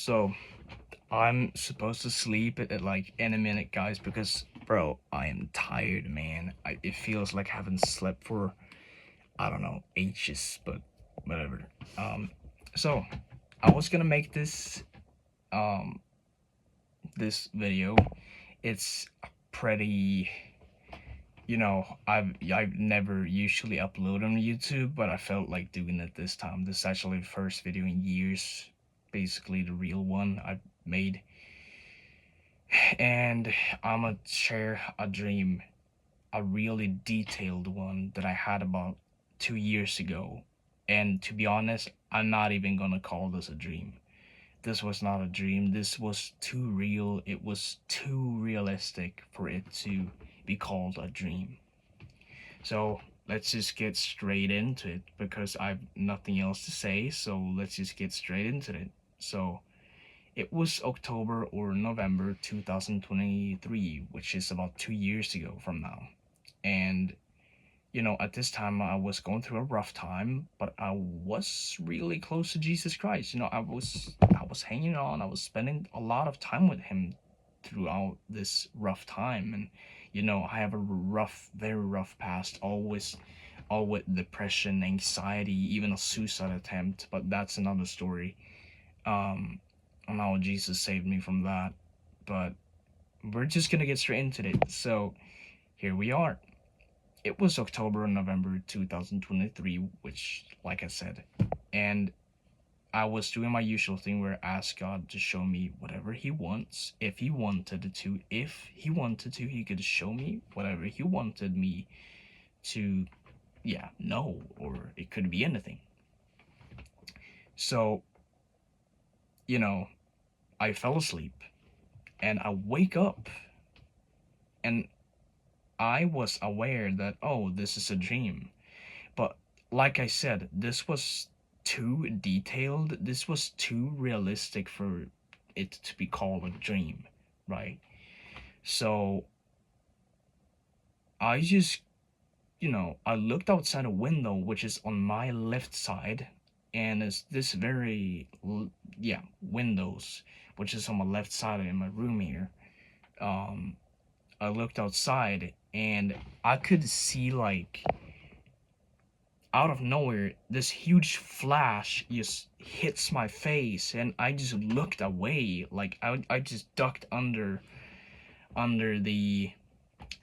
So I'm supposed to sleep at like in a minute, guys, because bro, I am tired, man. It feels like I haven't slept for I don't know ages, but whatever. Um, so I was gonna make um this video. It's pretty, I've never usually upload on YouTube, but I felt like doing it this time. This is actually the first video in years, basically the real one I've made. And I'm gonna share a dream, a really detailed one that I had about 2 years ago. And to be honest, I'm not even gonna call this a dream. This was not a dream. This was too real. It was too realistic for it to be called a dream. So let's just get straight into it because I've nothing else to say. So let's just get straight into it. So it was October or November 2023, which is about 2 years ago from now. And at this time I was going through a rough time, but I was really close to Jesus Christ. I was hanging on, I was spending a lot of time with him throughout this rough time. And I have a rough, very rough past, always all with depression, anxiety, even a suicide attempt, but that's another story. Um and how Jesus saved me from that. But we're just gonna get straight into it. So here we are. It was October and November 2023, which, like I said, and I was doing my usual thing where I asked God to show me whatever He wants. If He wanted to, He could show me whatever He wanted me to, yeah, know, or it could be anything. So, you know, I fell asleep and I wake up and I was aware that, oh, this is a dream. But like I said, this was too detailed. This was too realistic for it to be called a dream, right? So I just, I looked outside a window, which is on my left side, and it's this yeah, windows, which is on my left side in my room here. Um, I looked outside and I could see like out of nowhere this huge flash just hits my face and I just looked away, like I just ducked under the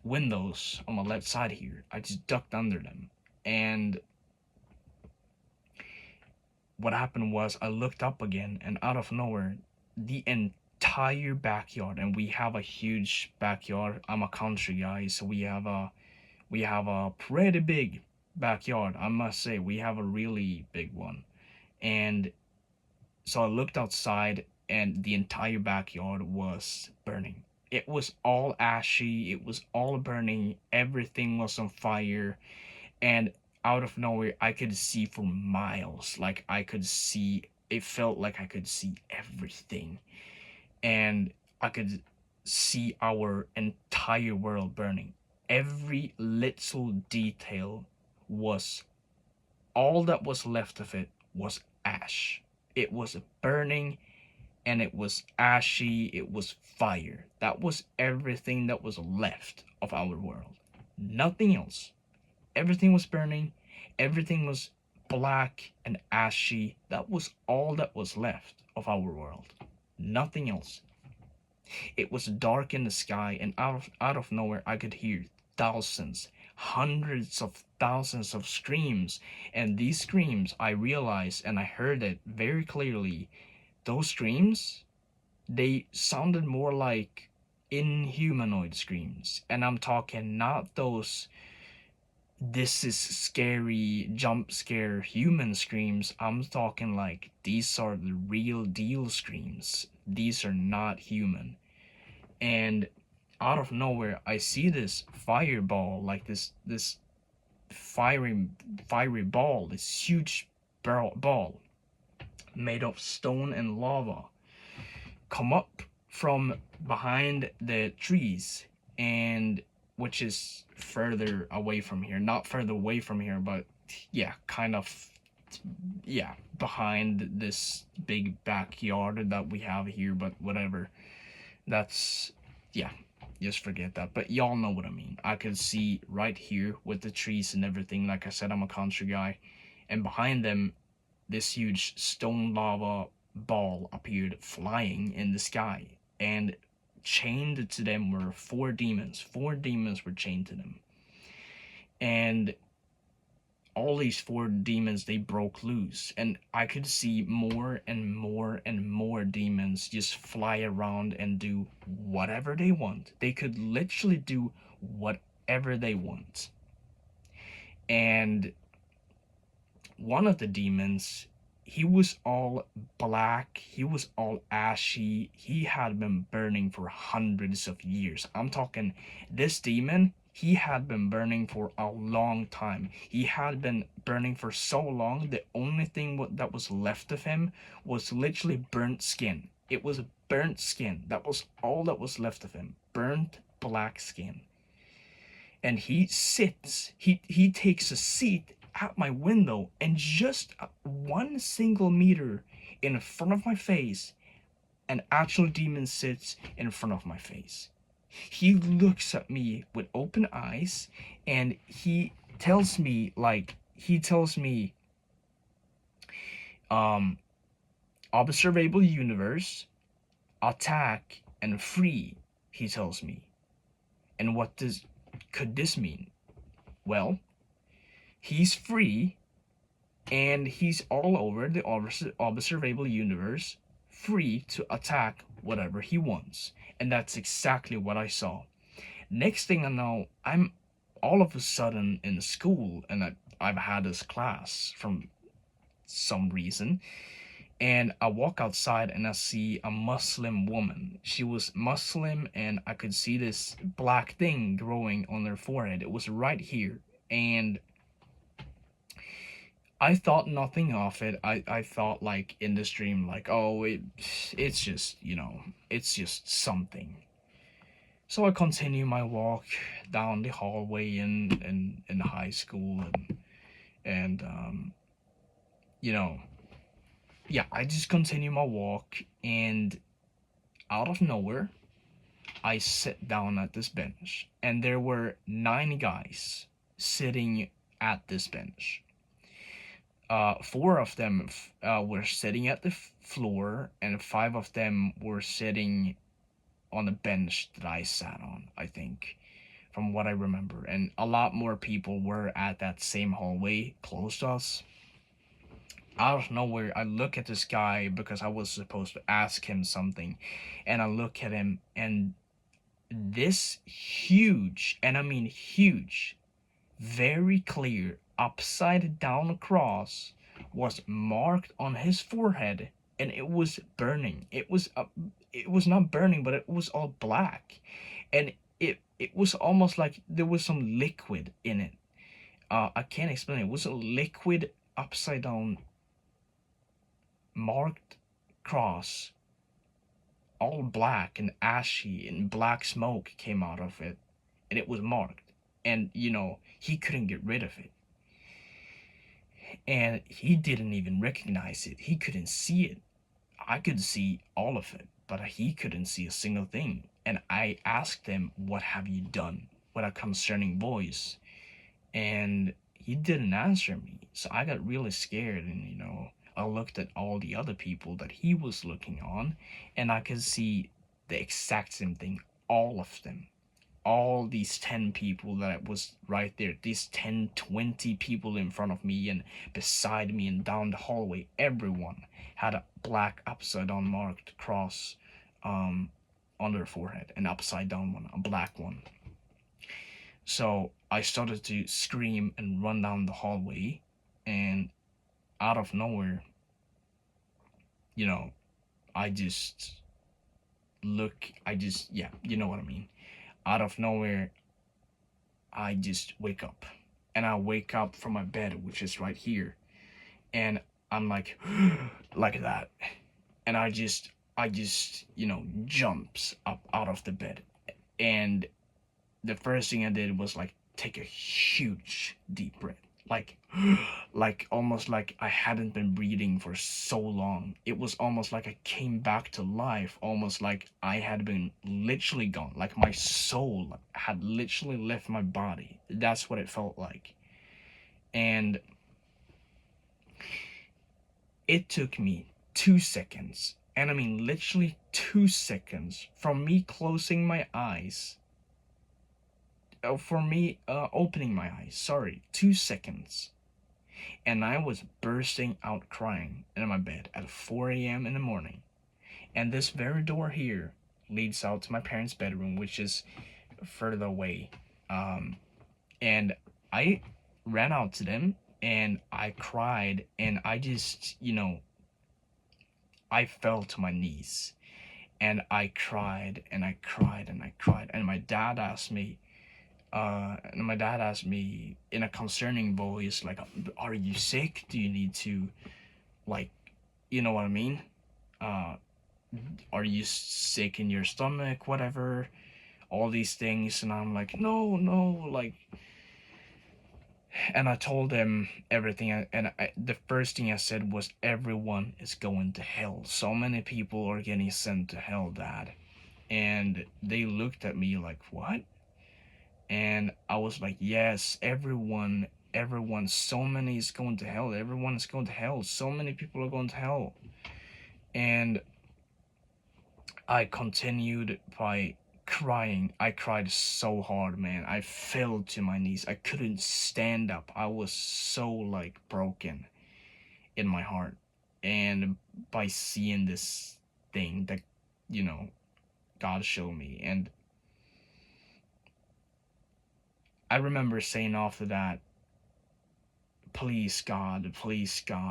windows on my left side here. I just ducked under them. And what happened was I looked up again, and out of nowhere the entire backyard, and we have a huge backyard. I'm a country guy, so we have a pretty big backyard. I must say, we have a really big one. And so I looked outside, and the entire backyard was burning. It was all ashy, it was all burning, everything was on fire. And out of nowhere, I could see for miles. Like, I could see, it felt like I could see everything. And I could see our entire world burning. Every little detail was, all that was left of it was ash. It was burning, and it was ashy, it was fire. That was everything that was left of our world. Nothing else. Everything was burning, everything was black and ashy. That was all that was left of our world. Nothing else. It was dark in the sky, and out of nowhere I could hear thousands, hundreds of thousands of screams. And these screams, I realized and I heard it very clearly. Those screams, they sounded more like inhumanoid screams. And I'm talking not those this is scary jump scare human screams. I'm talking like these are the real deal screams. These are not human. And out of nowhere I see this fireball, like this fiery ball, this huge ball made of stone and lava come up from behind the trees, and which is further away from here, not further away from here, but yeah, kind of yeah, behind this big backyard that we have here, but whatever. That's, yeah, just forget that. But y'all know what I mean. I could see right here with the trees and everything. Like I said, I'm a country guy. And behind them, this huge stone lava ball appeared flying in the sky. And chained to them were four demons. Four demons were chained to them. And all these four demons, they broke loose, and I could see more and more and more demons just fly around and do whatever they want. They could literally do whatever they want. And one of the demons, he was all black, he was all ashy, he had been burning for hundreds of years. I'm talking, this demon, he had been burning for a long time. He had been burning for so long, the only thing that was left of him was literally burnt skin. It was burnt skin. That was all that was left of him. Burnt black skin. And he sits, he takes a seat at my window, and just 1 single meter in front of my face, an actual demon sits in front of my face. He looks at me with open eyes, and he tells me, um, observable universe, attack, and free, he tells me. And what could this mean? Well, he's free, and he's all over the observable universe, free to attack whatever he wants. And that's exactly what I saw. Next thing I know, I'm all of a sudden in school, and I've had this class from some reason. And I walk outside and I see a Muslim woman. She was Muslim, and I could see this black thing growing on her forehead. It was right here. And I thought nothing of it. I thought, like, in this dream, like, oh, it's just, it's just something. So I continue my walk down the hallway in high school, and yeah, I just continue my walk, and out of nowhere, I sit down at this bench, and there were 9 guys sitting at this bench. Four of them were sitting at the floor, and 5 of them were sitting on the bench that I sat on, I think, from what I remember. And a lot more people were at that same hallway close to us. Out of nowhere, I look at this guy because I was supposed to ask him something, and I look at him, and this huge, and I mean huge, very clear upside down cross was marked on his forehead, and it was burning. It was not burning, but it was all black, and it was almost like there was some liquid in it. I can't explain it. It was a liquid upside down marked cross, all black and ashy, and black smoke came out of it, and it was marked. And he couldn't get rid of it, and he didn't even recognize it. He couldn't see it. I could see all of it, but he couldn't see a single thing. And I asked him, "What have you done?" with a concerning voice, and he didn't answer me. So I got really scared, and I looked at all the other people that he was looking on, and I could see the exact same thing. All of them, all these 10 people that was right there, these 10, 20 people in front of me and beside me and down the hallway, everyone had a black upside down marked cross on their forehead, an upside down one, a black one. So I started to scream and run down the hallway, and out of nowhere, I just yeah, you know what I mean. Out of nowhere, I just wake up. And I wake up from my bed, which is right here. And I'm like, like that. And I just, jumps up out of the bed. And the first thing I did was, like, take a huge deep breath. like like almost like I hadn't been breathing for so long. It was almost like I came back to life, almost like I had been literally gone, like my soul had literally left my body. That's what it felt like. And it took me 2 seconds, and I mean literally 2 seconds, from me closing my eyes, for me opening my eyes, sorry, 2 seconds, and I was bursting out crying in my bed at 4 a.m. in the morning. And this very door here leads out to my parents' bedroom, which is further away. Um, and I ran out to them and I cried, and I just, I fell to my knees and I cried and I cried and I cried. And my dad asked me in a concerning voice, like, are you sick? Do you need to, like, you know what I mean? Uh, are you sick in your stomach? Whatever. All these things. And I'm like, no, no, like, and I told him everything. The first thing I said was, everyone is going to hell. So many people are getting sent to hell, Dad. And they looked at me like, what? And I was like, yes, everyone, so many is going to hell. Everyone is going to hell. So many people are going to hell. And I continued by crying. I cried so hard, man. I fell to my knees. I couldn't stand up. I was so, like, broken in my heart. And by seeing this thing that, you know, God showed me. And I remember saying after that, please God,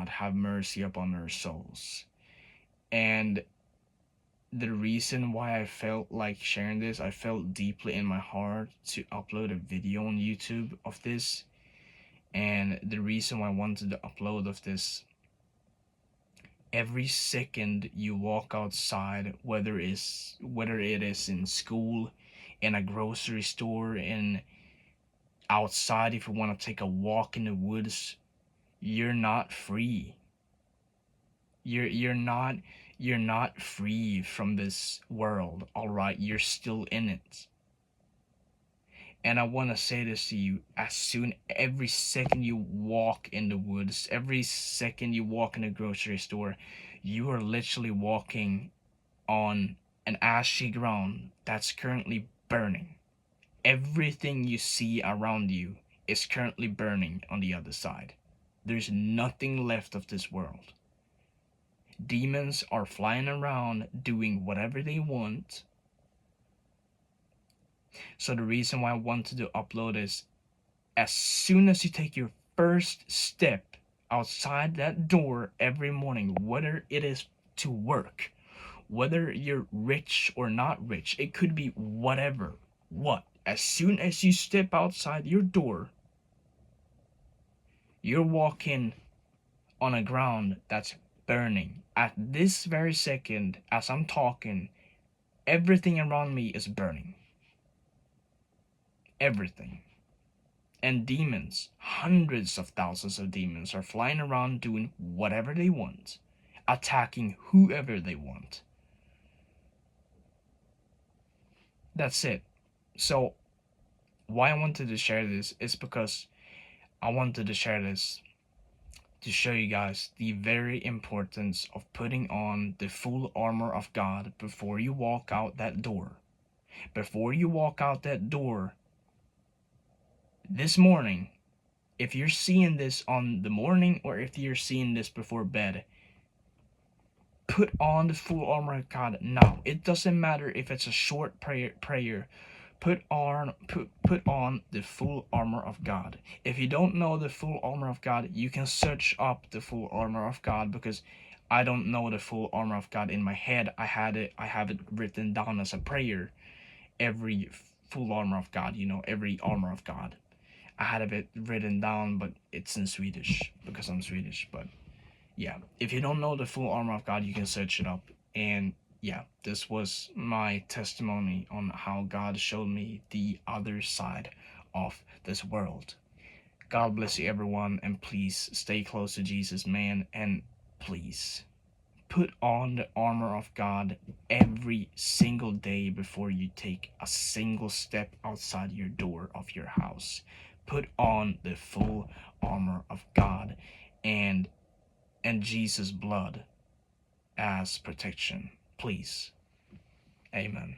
have mercy upon our souls. And the reason why I felt like sharing this, I felt deeply in my heart to upload a video on YouTube of this. And the reason why I wanted to upload of this, every second you walk outside, whether it is in school, in a grocery store, in outside, if you want to take a walk in the woods, you're not free. You're not free from this world, all right? You're still in it. And I want to say this to you, every second you walk in the woods, every second you walk in the grocery store, you are literally walking on an ashy ground that's currently burning. Everything you see around you is currently burning on the other side. There's nothing left of this world. Demons are flying around doing whatever they want. So the reason why I wanted to upload is, as soon as you take your first step outside that door every morning, whether it is to work, whether you're rich or not rich, it could be whatever, as soon as you step outside your door, you're walking on a ground that's burning. At this very second, as I'm talking, everything around me is burning. Everything. And demons, hundreds of thousands of demons, are flying around doing whatever they want, attacking whoever they want. That's it. So, why I wanted to share this is because I wanted to share this to show you guys the very importance of putting on the full armor of God before you walk out that door. Before you walk out that door this morning, if you're seeing this on the morning or if you're seeing this before bed, put on the full armor of God now. It doesn't matter if it's a short prayer. Put on the full armor of God. If you don't know the full armor of God, you can search up the full armor of God, because I don't know the full armor of God in my head. I have it written down as a prayer. Every full armor of God, every armor of God. I had it written down, but it's in Swedish because I'm Swedish. But yeah, if you don't know the full armor of God, you can search it up. And yeah, this was my testimony on how God showed me the other side of this world. God bless you, everyone, and please stay close to Jesus, man, and please put on the armor of God every single day before you take a single step outside your door of your house. Put on the full armor of God and Jesus' blood as protection. Please. Amen.